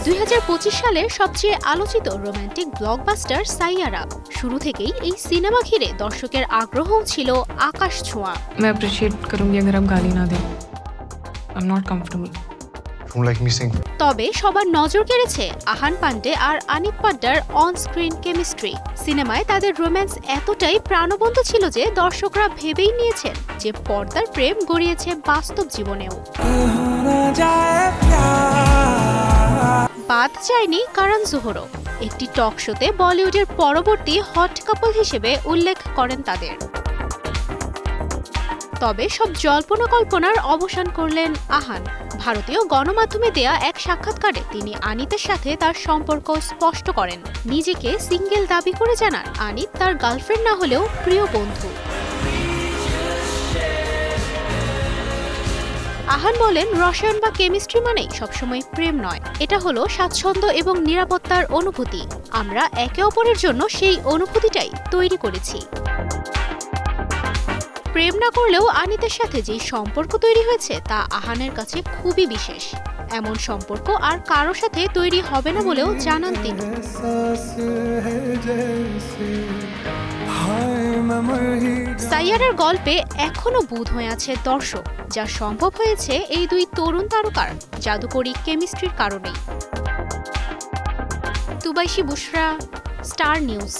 2025 সালের সবচেয়ে আলোচিত রোমান্টিক ব্লকবাস্টার সাইয়ারা। শুরু থেকেই এই সিনেমা ঘিরে দর্শকের আগ্রহও ছিল আকাশ ছোঁয়া। मैं अप्रिशिएट करूंगी अगर आप गाली ना दें। I am not comfortable. তবে সবার নজর কেড়েছে আহান পান্ডে আর আনিক পাড্ডার অন স্ক্রিন কেমিস্ট্রি। সিনেমায় তাদের রোম্যান্স এতটাই প্রাণবন্ত ছিল যে দর্শকরা ভেবেই নিয়েছেন যে পর্দার প্রেম গড়িয়েছে বাস্তব জীবনেও। বাদ যায়নি করণ জোহরও। একটি টক শোতে বলিউডের পরবর্তী হট কাপল হিসেবে উল্লেখ করেন তাদের। তবে সব জল্পনা কল্পনার অবসান করলেন আহান। ভারতীয় গণমাধ্যমে দেয়া এক সাক্ষাৎকারে তিনি আনিতের সাথে তার সম্পর্ক স্পষ্ট করেন। নিজেকে সিঙ্গেল দাবি করে জানান আনিত তার গার্লফ্রেন্ড না হলেও প্রিয় বন্ধু। আহান বলেন, রসায়ন বা কেমিস্ট্রি মানেই সবসময় প্রেম নয়, এটা হলো স্বাচ্ছন্দ্য এবং নিরাপত্তার অনুভূতি। আমরা একে অপরের জন্য সেই অনুভূতিটাই তৈরি করেছি। প্রেম না করলেও আনিতের সাথে যে সম্পর্ক তৈরি হয়েছে তা আহানের কাছে খুবই বিশেষ। এমন সম্পর্ক আর কারো সাথে তৈরি হবে না বলেও জানান তিনি। সাইয়ারার গল্পে এখনো বুঁদ হয়ে আছে দর্শক, যা সম্ভব হয়েছে এই দুই তরুণ তারকার জাদুকরী কেমিস্ট্রির কারণেই। তুবাইশি বুশরা, স্টার নিউজ।